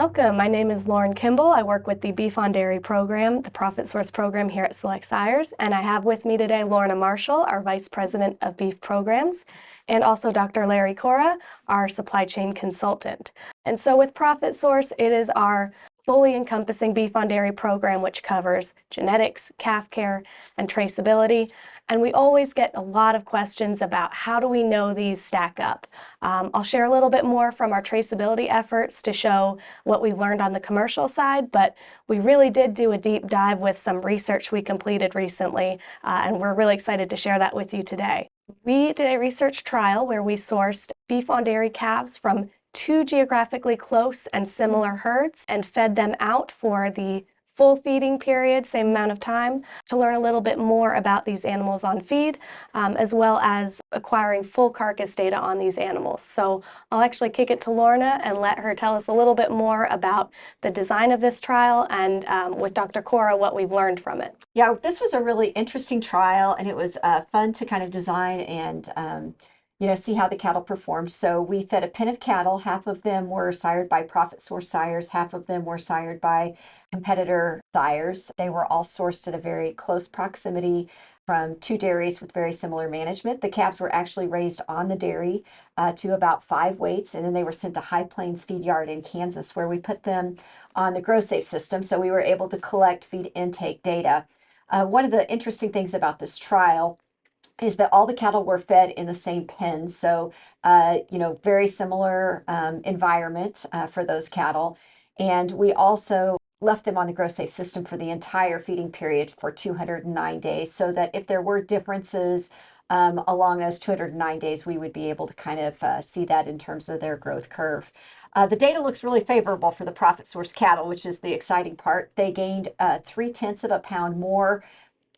Welcome. My name is Lauren Kimball. I work with the Beef on Dairy program, the ProfitSOURCE program here at Select Sires, and I have with me today Lorna Marshall, our Vice President of Beef Programs, and also Dr. Larry Cora, our Supply Chain Consultant. And so with ProfitSOURCE, it is our fully encompassing Beef on Dairy program, which covers genetics, calf care, and traceability. And we always get a lot of questions about how do we know these stack up. I'll share a little bit more from our traceability efforts to show what we've learned on the commercial side, but we really did do a deep dive with some research we completed recently, and we're really excited to share that with you today. We did a research trial where we sourced beef on dairy calves from 2 geographically close and similar herds and fed them out for the full feeding period, same amount of time, to learn a little bit more about these animals on feed, as well as acquiring full carcass data on these animals. So I'll actually kick it to Lorna and let her tell us a little bit more about the design of this trial and with Dr. Cora, what we've learned from it. Yeah, this was a really interesting trial, and it was fun to kind of design and see how the cattle performed. So we fed a pen of cattle. Half of them were sired by ProfitSOURCE sires. Half of them were sired by competitor sires. They were all sourced at a very close proximity from 2 dairies with very similar management. The calves were actually raised on the dairy to about 5 weights, and then they were sent to High Plains Feed Yard in Kansas, where we put them on the GrowSafe system. So we were able to collect feed intake data. One of the interesting things about this trial is that all the cattle were fed in the same pen. So, very similar environment for those cattle. And we also left them on the GrowSafe system for the entire feeding period for 209 days, so that if there were differences along those 209 days, we would be able to kind of see that in terms of their growth curve. The data looks really favorable for the ProfitSOURCE cattle, which is the exciting part. They gained 0.3 of a pound more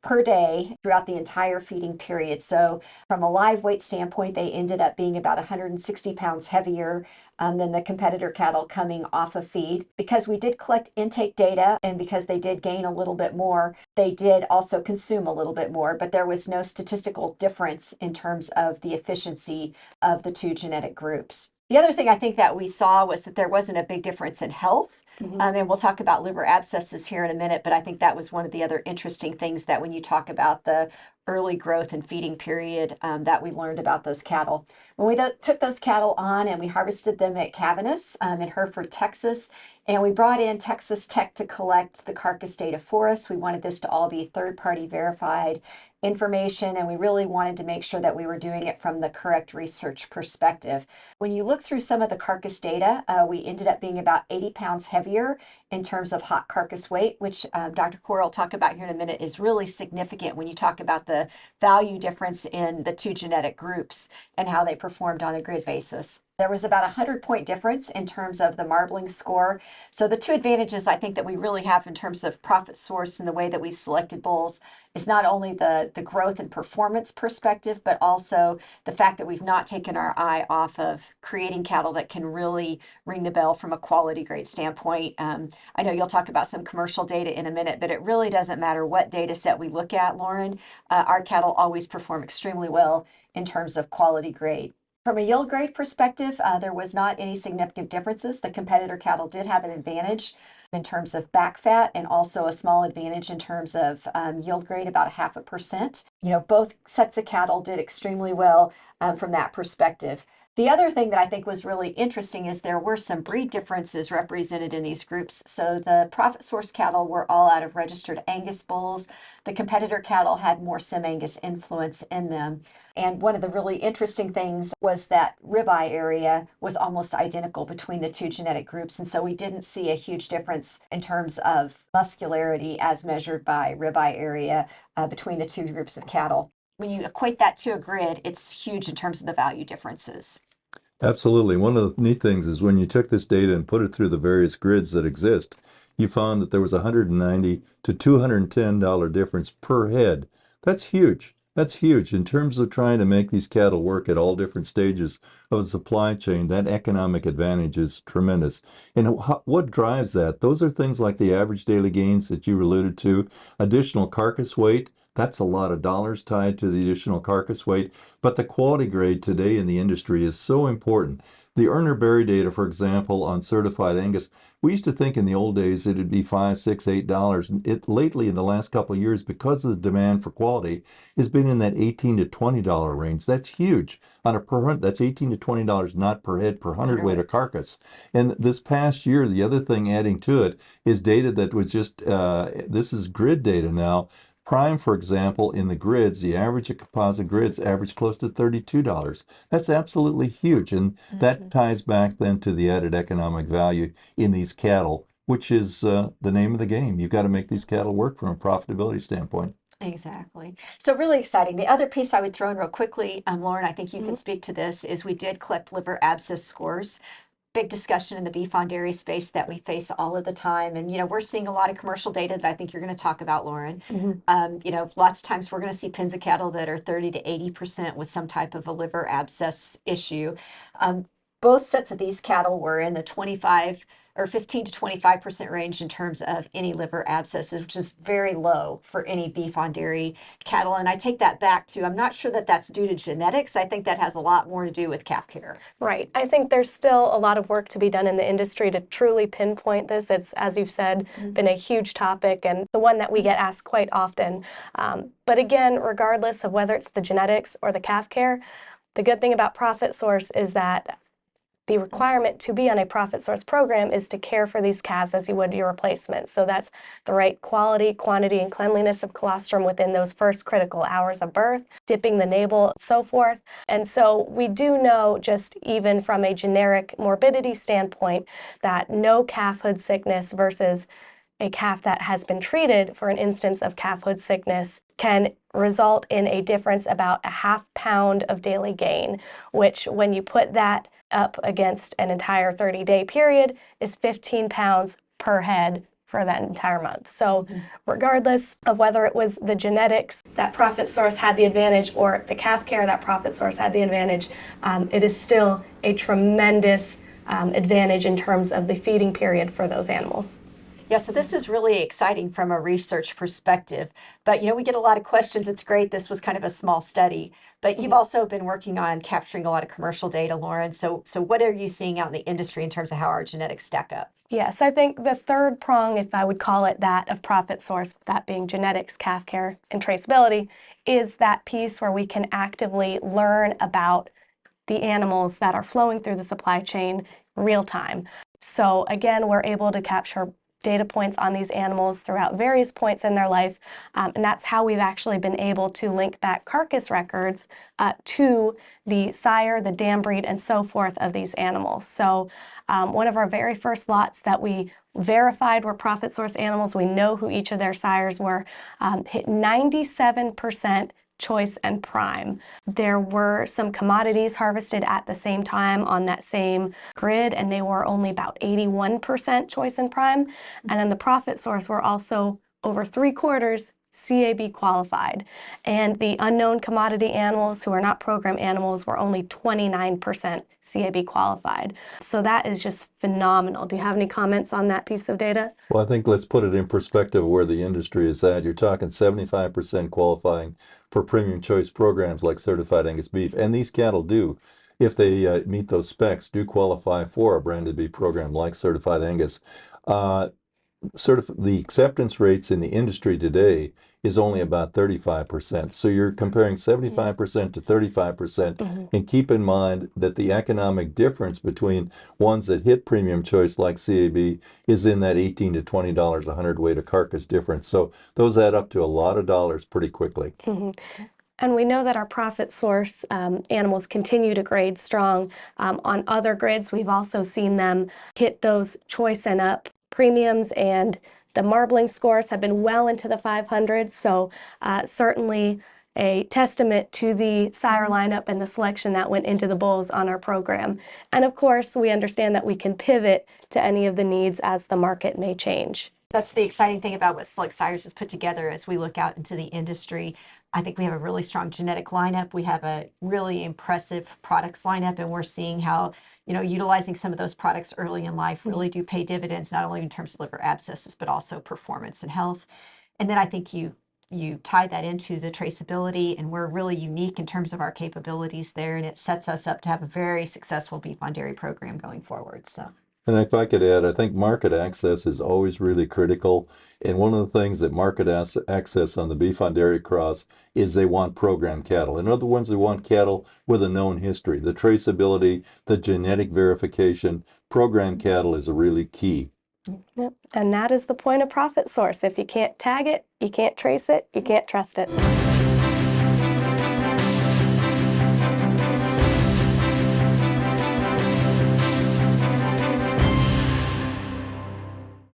per day throughout the entire feeding period. So from a live weight standpoint, they ended up being about 160 pounds heavier than the competitor cattle coming off of feed. Because we did collect intake data and because they did gain a little bit more, they did also consume a little bit more, but there was no statistical difference in terms of the efficiency of the 2 genetic groups. The other thing I think that we saw was that there wasn't a big difference in health. And we'll talk about liver abscesses here in a minute, but I think that was one of the other interesting things that when you talk about the early growth and feeding period that we learned about those cattle. When we took those cattle on and we harvested them at Cavanis in Hereford, Texas, and we brought in Texas Tech to collect the carcass data for us. We wanted this to all be third-party verified information, and we really wanted to make sure that we were doing it from the correct research perspective. When you look through some of the carcass data, we ended up being about 80 pounds heavier in terms of hot carcass weight, which Dr. Cora will talk about here in a minute, is really significant when you talk about the value difference in the 2 genetic groups and how they performed on a grid basis. There was about a 100-point difference in terms of the marbling score. So the 2 advantages I think that we really have in terms of ProfitSOURCE and the way that we've selected bulls is not only the growth and performance perspective, but also the fact that we've not taken our eye off of creating cattle that can really ring the bell from a quality grade standpoint. I know you'll talk about some commercial data in a minute, but it really doesn't matter what data set we look at, Lauren. Our cattle always perform extremely well in terms of quality grade. From a yield grade perspective, there was not any significant differences. The competitor cattle did have an advantage in terms of back fat and also a small advantage in terms of yield grade, about 0.5%. Both sets of cattle did extremely well from that perspective. The other thing that I think was really interesting is there were some breed differences represented in these groups. So the ProfitSOURCE cattle were all out of registered Angus bulls. The competitor cattle had more Sim-Angus influence in them. And one of the really interesting things was that ribeye area was almost identical between the 2 genetic groups. And so we didn't see a huge difference in terms of muscularity as measured by ribeye area between the 2 groups of cattle. When you equate that to a grid, it's huge in terms of the value differences. Absolutely. One of the neat things is when you took this data and put it through the various grids that exist, you found that there was a $190 to $210 difference per head. That's huge. That's huge. In terms of trying to make these cattle work at all different stages of the supply chain, that economic advantage is tremendous. And what drives that? Those are things like the average daily gains that you alluded to, additional carcass weight, That's a lot of dollars tied to the additional carcass weight. But the quality grade today in the industry is so important. The Erner Berry data, for example, on certified Angus, we used to think in the old days it'd be $5, $6, $8. It lately, in the last couple of years, because of the demand for quality, has been in that $18 to $20 range. That's huge. On a per hunt, that's $18 to $20, not per head, per hundredweight of carcass. And this past year, the other thing adding to it is data that was just, this is grid data now. Prime, for example, in the grids, the average of composite grids average close to $32. That's absolutely huge. And that ties back then to the added economic value in these cattle, which is the name of the game. You've got to make these cattle work from a profitability standpoint. Exactly. So really exciting. The other piece I would throw in real quickly, Lauren, I think you can speak to this, is we did collect liver abscess scores. Big discussion in the beef on dairy space that we face all of the time. And, we're seeing a lot of commercial data that I think you're going to talk about, Lauren. Lots of times we're going to see pens of cattle that are 30 to 80% with some type of a liver abscess issue. Both sets of these cattle were in the 25 or 15 to 25% range in terms of any liver abscesses, which is very low for any beef on dairy cattle. And I take that back to, I'm not sure that that's due to genetics. I think that has a lot more to do with calf care. Right. I think there's still a lot of work to be done in the industry to truly pinpoint this. It's, as you've said, been a huge topic and the one that we get asked quite often. But again, regardless of whether it's the genetics or the calf care, the good thing about ProfitSOURCE is that the requirement to be on a ProfitSOURCE program is to care for these calves as you would your replacement. So that's the right quality, quantity, and cleanliness of colostrum within those first critical hours of birth, dipping the navel, and so forth. And so we do know, just even from a generic morbidity standpoint, that no calf hood sickness versus a calf that has been treated for an instance of calf hood sickness can result in a difference about a ½ pound of daily gain, which when you put that up against an entire 30-day period is 15 pounds per head for that entire month. So regardless of whether it was the genetics that ProfitSOURCE had the advantage or the calf care that ProfitSOURCE had the advantage, it is still a tremendous advantage in terms of the feeding period for those animals. Yeah, so this is really exciting from a research perspective. But, we get a lot of questions. It's great. This was kind of a small study. But you've also been working on capturing a lot of commercial data, Lauren. So what are you seeing out in the industry in terms of how our genetics stack up? Yes, I think the third prong, if I would call it that, of ProfitSOURCE, that being genetics, calf care, and traceability, is that piece where we can actively learn about the animals that are flowing through the supply chain real time. So again, we're able to capture data points on these animals throughout various points in their life, and that's how we've actually been able to link back carcass records to the sire, the dam breed, and so forth of these animals. So one of our very first lots that we verified were ProfitSOURCE animals, we know who each of their sires were, hit 97% choice and prime. There were some commodities harvested at the same time on that same grid, and they were only about 81% choice and prime. And in the ProfitSOURCE were also over 3/4 CAB qualified. And the unknown commodity animals who are not program animals were only 29% CAB qualified. So that is just phenomenal. Do you have any comments on that piece of data? Well, I think let's put it in perspective where the industry is at. You're talking 75% qualifying for premium choice programs like certified Angus beef. And these cattle do, if they meet those specs, do qualify for a branded beef program like certified Angus. The acceptance rates in the industry today is only about 35%. So you're comparing 75% to 35%. And keep in mind that the economic difference between ones that hit premium choice like CAB is in that $18 to $20 a hundredweight of carcass difference. So those add up to a lot of dollars pretty quickly. And we know that our ProfitSOURCE animals continue to grade strong. On other grids, we've also seen them hit those choice and up premiums, and the marbling scores have been well into the 500s, so certainly a testament to the sire lineup and the selection that went into the bulls on our program. And of course, we understand that we can pivot to any of the needs as the market may change. That's the exciting thing about what Select Sires has put together as we look out into the industry. I think we have a really strong genetic lineup. We have a really impressive products lineup, and we're seeing how utilizing some of those products early in life really do pay dividends, not only in terms of liver abscesses, but also performance and health. And then I think you you tie that into the traceability, and we're really unique in terms of our capabilities there, and it sets us up to have a very successful beef on dairy program going forward. So. And if I could add, I think market access is always really critical. And one of the things that market access on the beef on dairy cross is they want program cattle. In other words, they want cattle with a known history. The traceability, the genetic verification, program cattle is a really key. Yep. And that is the point of ProfitSOURCE. If you can't tag it, you can't trace it, you can't trust it.